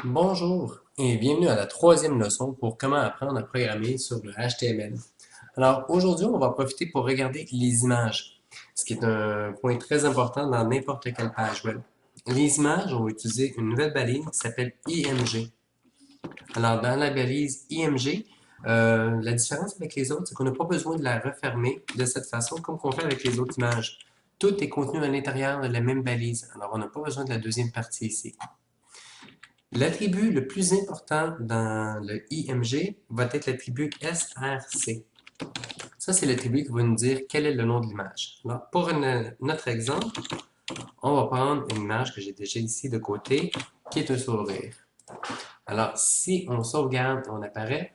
Bonjour et bienvenue à la troisième leçon pour comment apprendre à programmer sur le HTML. Alors aujourd'hui, on va profiter pour regarder les images, ce qui est un point très important dans n'importe quelle page web. Les images, on va utiliser une nouvelle balise qui s'appelle IMG. Alors dans la balise IMG, la différence avec les autres, c'est qu'on n'a pas besoin de la refermer de cette façon comme on fait avec les autres images. Tout est contenu à l'intérieur de la même balise, alors on n'a pas besoin de la deuxième partie ici. L'attribut le plus important dans le IMG va être l'attribut SRC. Ça, c'est l'attribut qui va nous dire quel est le nom de l'image. Alors, pour notre exemple, on va prendre une image que j'ai déjà ici de côté, qui est un sourire. Alors, si on sauvegarde et on apparaît,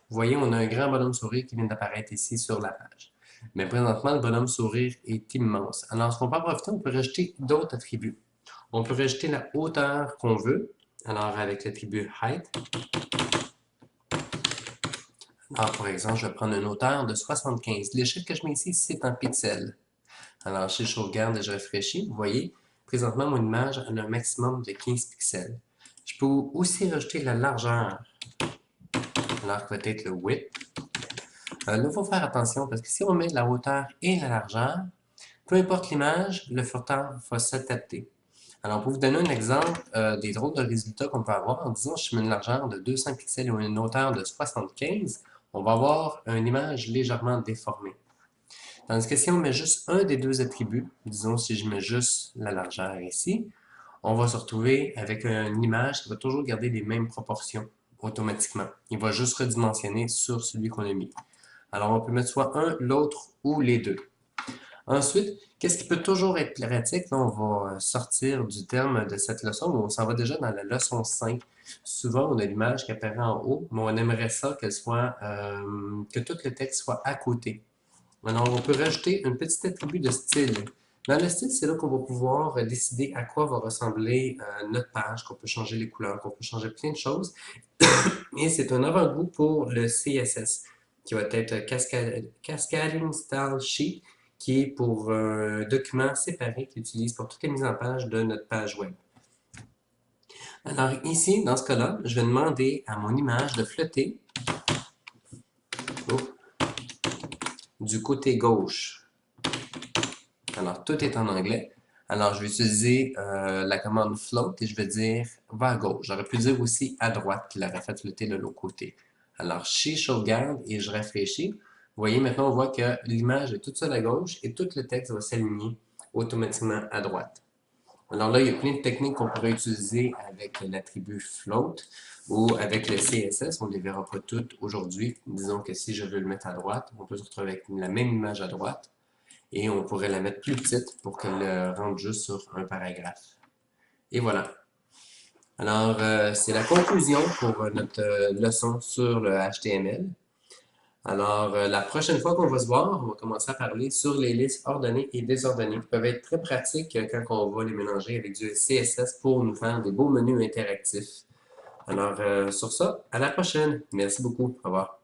vous voyez, on a un grand bonhomme sourire qui vient d'apparaître ici sur la page. Mais présentement, le bonhomme sourire est immense. Alors, ce qu'on peut en profiter, on peut rajouter d'autres attributs. On peut rajouter la hauteur qu'on veut. Alors, avec l'attribut height, alors, par exemple, je vais prendre une hauteur de 75. Le chiffre que je mets ici, c'est en pixels. Alors, si je sauvegarde et je rafraîchis, vous voyez, présentement, mon image a un maximum de 15 pixels. Je peux aussi rajouter la largeur, alors que peut-être le width. Là, il faut faire attention parce que si on met la hauteur et la largeur, peu importe l'image, le furteur va s'adapter. Alors, pour vous donner un exemple des drôles de résultats qu'on peut avoir, en disant que je mets une largeur de 200 pixels ou une hauteur de 75, on va avoir une image légèrement déformée. Tandis que si on met juste un des deux attributs, disons si je mets juste la largeur ici, on va se retrouver avec une image qui va toujours garder les mêmes proportions automatiquement. Il va juste redimensionner sur celui qu'on a mis. Alors on peut mettre soit un, l'autre ou les deux. Ensuite, qu'est-ce qui peut toujours être pratique? Là, on va sortir du terme de cette leçon, mais on s'en va déjà dans la leçon 5. Souvent, on a l'image qui apparaît en haut, mais on aimerait ça qu'elle soit, que tout le texte soit à côté. Alors, on peut rajouter un petit attribut de style. Dans le style, c'est là qu'on va pouvoir décider à quoi va ressembler notre page, qu'on peut changer les couleurs, qu'on peut changer plein de choses. Et c'est un avant-goût pour le CSS, qui va être Cascading Style Sheet, qui est pour un document séparé qu'il utilise pour toutes les mises en page de notre page web. Alors ici, dans ce cas-là, je vais demander à mon image de flotter du côté gauche. Alors, tout est en anglais. Alors, je vais utiliser la commande float et je vais dire va à gauche. J'aurais pu dire aussi à droite qui l'aurait fait flotter de l'autre côté. Alors, je sauvegarde et je réfléchis. Vous voyez, maintenant, on voit que l'image est toute seule à gauche et tout le texte va s'aligner automatiquement à droite. Alors là, il y a plein de techniques qu'on pourrait utiliser avec l'attribut float ou avec le CSS. On ne les verra pas toutes aujourd'hui. Disons que si je veux le mettre à droite, on peut se retrouver avec la même image à droite et on pourrait la mettre plus petite pour qu'elle rentre juste sur un paragraphe. Et voilà. Alors, c'est la conclusion pour notre leçon sur le HTML. Alors, la prochaine fois qu'on va se voir, on va commencer à parler sur les listes ordonnées et désordonnées qui peuvent être très pratiques quand on va les mélanger avec du CSS pour nous faire des beaux menus interactifs. Alors, sur ça, à la prochaine. Merci beaucoup. Au revoir.